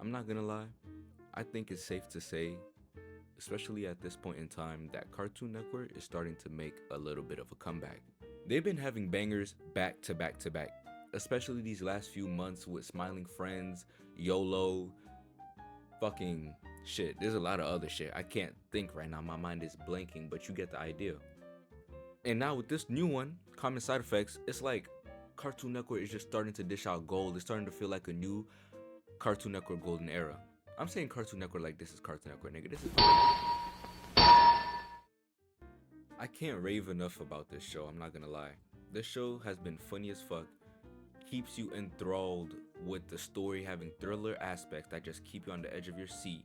I'm not gonna lie. I think it's safe to say, especially at this point in time, that Cartoon Network is starting to make a little bit of a comeback. They've been having bangers back to back to back, especially these last few months with Smiling Friends, YOLO, fucking shit. There's a lot of other shit. I can't think right now. My mind is blanking, but you get the idea. And now with this new one, Common Side Effects, it's like Cartoon Network is just starting to dish out gold. It's starting to feel like a new Cartoon Network golden era. I'm saying Cartoon Network like this is Cartoon Network, nigga. This is I can't rave enough about this show, I'm not gonna lie. This show has been funny as fuck, keeps you enthralled with the story having thriller aspects that just keep you on the edge of your seat.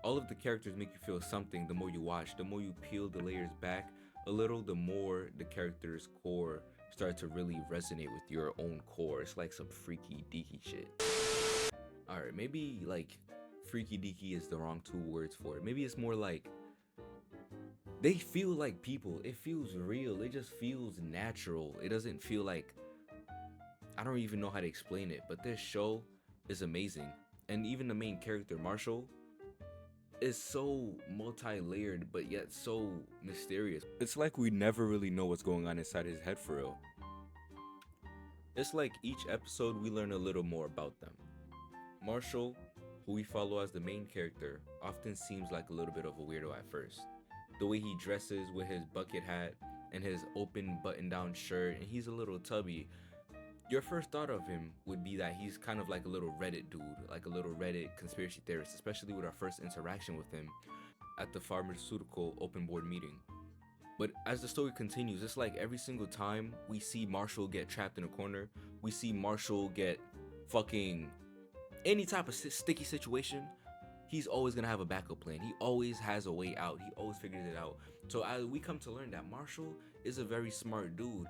All of the characters make you feel something the more you watch, the more you peel the layers back a little, the more the character's core start to really resonate with your own core. It's like some freaky deaky shit. Alright, maybe like freaky deaky is the wrong two words for it. Maybe it's more like they feel like people. It feels real. It just feels natural. It doesn't feel like, I don't even know how to explain it, but this show is amazing. And even the main character, Marshall, is so multi-layered but yet so mysterious. It's like we never really know what's going on inside his head for real. It's like each episode we learn a little more about them. Marshall, who we follow as the main character, often seems like a little bit of a weirdo at first. The way he dresses with his bucket hat and his open button-down shirt, and he's a little tubby. Your first thought of him would be that he's kind of like a little Reddit dude, like a little Reddit conspiracy theorist, especially with our first interaction with him at the pharmaceutical open board meeting. But as the story continues, it's like every single time we see Marshall get trapped in a corner, we see Marshall get fucking any type of sticky situation, he's always gonna have a backup plan. He always has a way out. He always figures it out. So as we come to learn that Marshall is a very smart dude,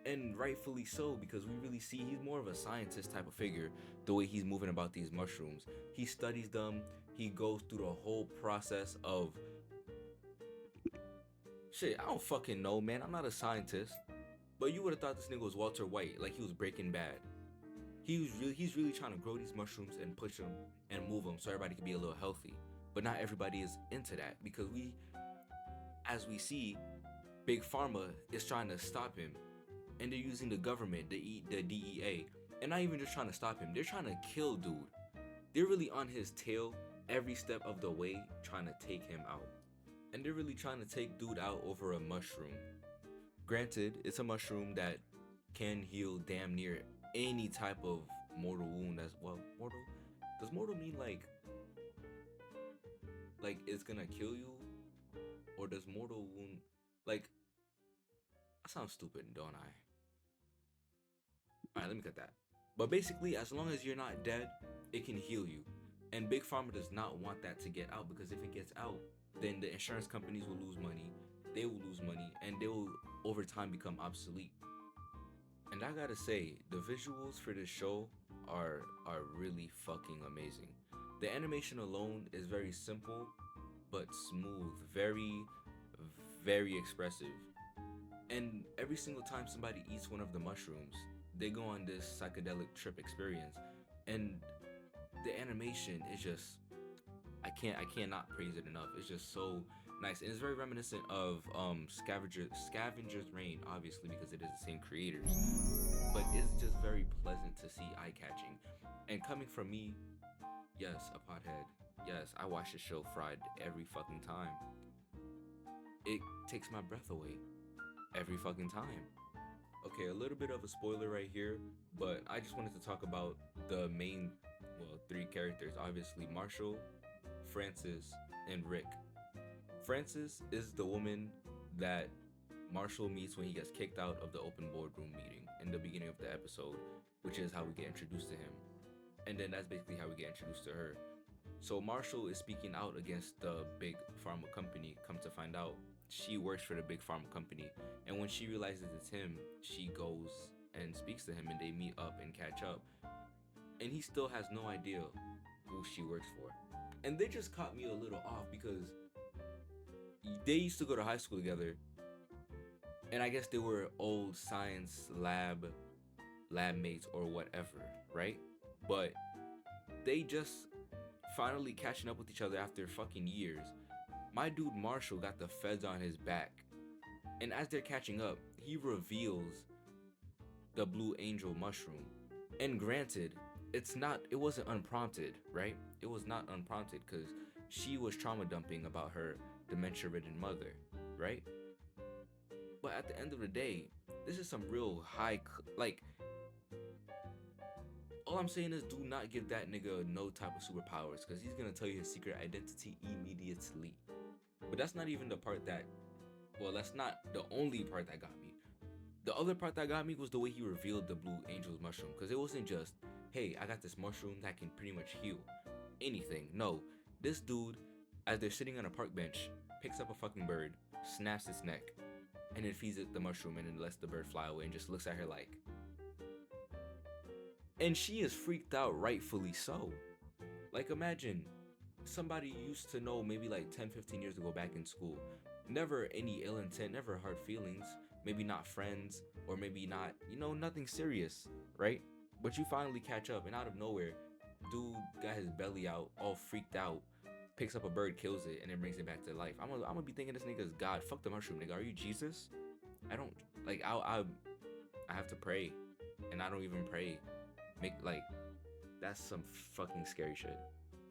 and rightfully so, because we really see he's more of a scientist type of figure. The way he's moving about these mushrooms, he studies them. He goes through the whole process of shit. I don't fucking know, man. I'm not a scientist, but you would have thought this nigga was Walter White, like he was Breaking Bad. He's really trying to grow these mushrooms and push them and move them so everybody can be a little healthy. But not everybody is into that, because as we see, Big Pharma is trying to stop him, and they're using the government, the DEA, and not even just trying to stop him. They're trying to kill dude. They're really on his tail every step of the way, trying to take him out. And they're really trying to take dude out over a mushroom. Granted, it's a mushroom that can heal damn near any type of mortal wound. As well, mortal, does mortal mean like it's gonna kill you, or does mortal wound, like, I sound stupid, don't I? Alright, let me cut that. But basically, as long as you're not dead, it can heal you. And Big Pharma does not want that to get out, because if it gets out, then the insurance companies will lose money, they will lose money, and they will over time become obsolete. And I gotta say, the visuals for this show are really fucking amazing. The animation alone is very simple but smooth, very, very expressive. And every single time somebody eats one of the mushrooms, they go on this psychedelic trip experience. And the animation is just, I cannot praise it enough. It's just so nice, and it's very reminiscent of Scavenger's Reign, obviously, because it is the same creators. But it's just very pleasant to see, eye-catching. And coming from me, yes, a pothead, yes, I watch the show fried every fucking time. It takes my breath away every fucking time. Okay, a little bit of a spoiler right here, but I just wanted to talk about the main, well, three characters. Obviously, Marshall, Francis, and Rick. Francis is the woman that Marshall meets when he gets kicked out of the open boardroom meeting in the beginning of the episode, which is how we get introduced to him. And then that's basically how we get introduced to her. So Marshall is speaking out against the big pharma company. Come to find out, she works for the big pharma company. And when she realizes it's him, she goes and speaks to him, and they meet up and catch up. And he still has no idea who she works for. And they just caught me a little off, because they used to go to high school together, and I guess they were old science lab mates or whatever, right? But they just finally catching up with each other after fucking years. My dude Marshall got the feds on his back. And as they're catching up, he reveals the Blue Angel mushroom. And granted, it wasn't unprompted, right? It was not unprompted because she was trauma dumping about her dementia-ridden mother, right? But at the end of the day, this is some real like, all I'm saying is do not give that nigga no type of superpowers because he's gonna tell you his secret identity immediately. But that's not even the part that, well, that's not the only part that got me. The other part that got me was the way he revealed the Blue Angel's mushroom, because it wasn't just, hey, I got this mushroom that can pretty much heal anything. No, this dude, as they're sitting on a park bench, picks up a fucking bird, snaps its neck, and then feeds it the mushroom and then lets the bird fly away and just looks at her like. And she is freaked out, rightfully so. Like, imagine somebody you used to know maybe like 10-15 years ago back in school. Never any ill intent, never hard feelings, maybe not friends, or maybe not, nothing serious, right? But you finally catch up, and out of nowhere, dude got his belly out, all freaked out, picks up a bird, kills it, and then brings it back to life. I'm gonna be thinking this nigga's God. Fuck the mushroom, nigga. Are you Jesus? I don't, like, I have to pray, and I don't even pray. That's some fucking scary shit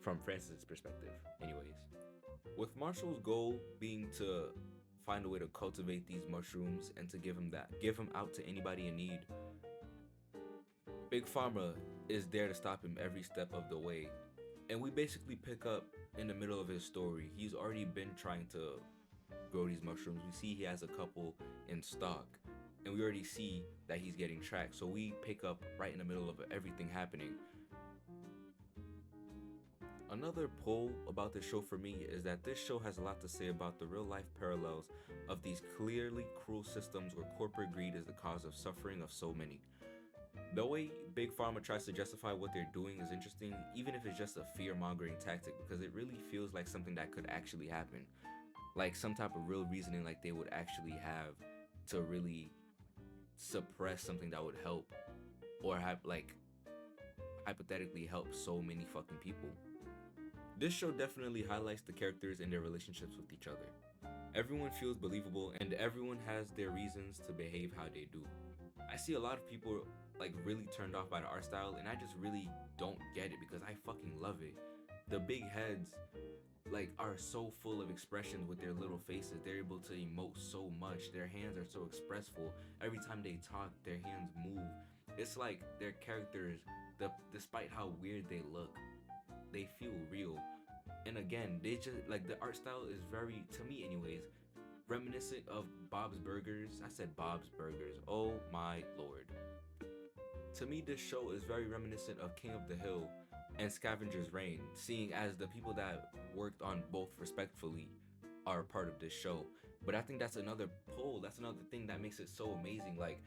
from Francis's perspective. Anyways, with Marshall's goal being to find a way to cultivate these mushrooms and to give him out to anybody in need, Big Pharma is there to stop him every step of the way. And we basically pick up in the middle of his story. He's already been trying to grow these mushrooms. We see he has a couple in stock, and we already see that he's getting tracked. So we pick up right in the middle of everything happening. Another pull about this show for me is that this show has a lot to say about the real life parallels of these clearly cruel systems where corporate greed is the cause of suffering of so many. The way Big Pharma tries to justify what they're doing is interesting, even if it's just a fear-mongering tactic, because it really feels like something that could actually happen. Like some type of real reasoning like they would actually have to really suppress something that would help, or have, like, hypothetically help so many fucking people. This show definitely highlights the characters and their relationships with each other. Everyone feels believable and everyone has their reasons to behave how they do. I see a lot of people like really turned off by the art style, and I just really don't get it because I fucking love it. The big heads like are so full of expressions with their little faces. They're able to emote so much. Their hands are so expressful. Every time they talk, their hands move. It's like their characters, despite how weird they look, they feel real. And again, they just like the art style is very, to me anyways, reminiscent of Bob's Burgers. I said Bob's Burgers. Oh my lord. To me, this show is very reminiscent of King of the Hill and Scavenger's Reign, seeing as the people that worked on both respectfully are part of this show. But I think that's another pull. That's another thing that makes it so amazing. Like,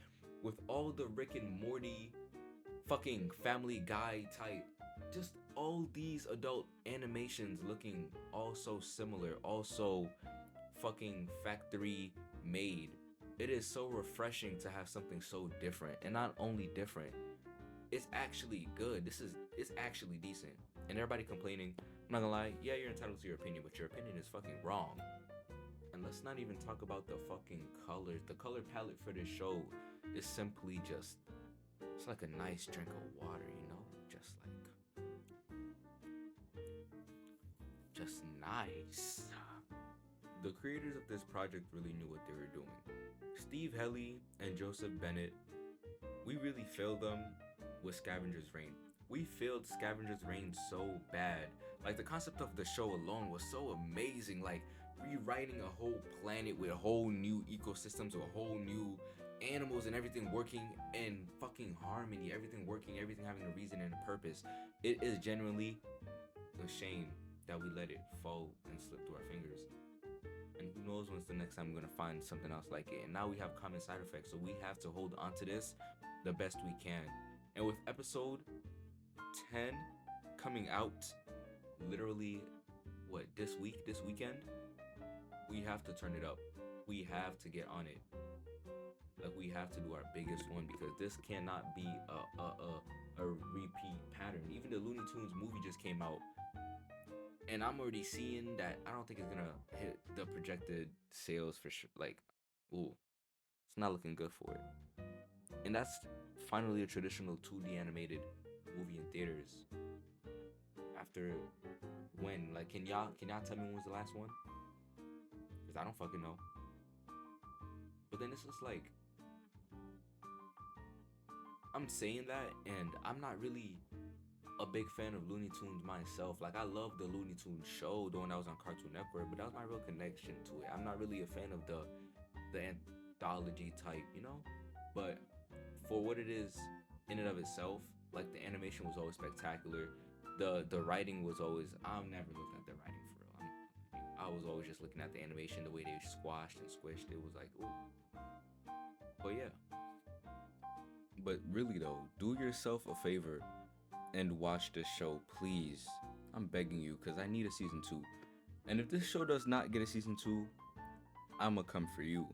with all the Rick and Morty fucking Family Guy type, just all these adult animations looking all so similar, all so fucking factory made. It is so refreshing to have something so different, and not only different, it's actually good. It's actually decent. And everybody complaining, I'm not gonna lie, yeah, you're entitled to your opinion, but your opinion is fucking wrong. And let's not even talk about the fucking colors. The color palette for this show is simply just, it's like a nice drink of water, just nice. The creators of this project really knew what they were doing. Steve Helly and Joseph Bennett, we really failed them with Scavenger's Reign. We failed Scavenger's Reign so bad. Like, the concept of the show alone was so amazing. Like, rewriting a whole planet with whole new ecosystems, with whole new animals and everything working in fucking harmony, everything working, everything having a reason and a purpose. It is genuinely a shame that we let it fall and slip through our fingers. And who knows when's the next time we're gonna find something else like it. And now we have common side effects, so we have to hold on to this the best we can. And with episode 10 coming out literally this weekend, we have to turn it up. We have to get on it. Like, we have to do our biggest one, because this cannot be a repeat pattern. Even the Looney Tunes movie just came out. and I'm already seeing that I don't think it's gonna hit the projected sales for sure. Like, ooh, it's not looking good for it. And that's finally a traditional 2D animated movie in theaters. After when? Like, can y'all tell me when was the last one? Cause I don't fucking know. But then it's just like I'm saying that, and I'm not really a big fan of Looney Tunes myself. Like, I love the Looney Tunes show, the one that was on Cartoon Network, but that was my real connection to it. I'm not really a fan of the anthology type, you know. But for what it is in and of itself, like the animation was always spectacular. The writing was always. I've never looked at the writing for real. I was always just looking at the animation, the way they squashed and squished. It was like, ooh. But yeah. But really though, do yourself a favor and watch this show, please. I'm begging you, because I need a season 2. And if this show does not get a season 2, I'ma come for you.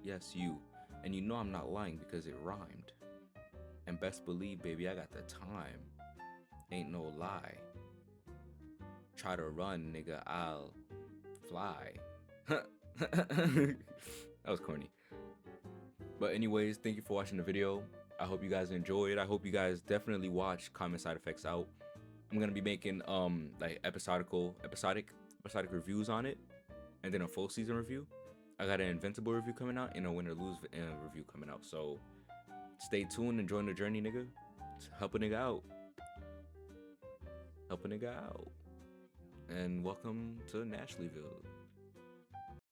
Yes, you. And you know I'm not lying because it rhymed. And best believe, baby, I got the time. Ain't no lie. Try to run, nigga, I'll fly. That was corny. But anyways, thank you for watching the video. I hope you guys enjoyed. I hope you guys definitely watch Common Side Effects out. I'm gonna be making like episodic reviews on it, and then a full season review. I got an Invincible review coming out and a Win or Lose review coming out. So stay tuned and join the journey, nigga. Help a nigga out. Help a nigga out. And welcome to Nashleyville.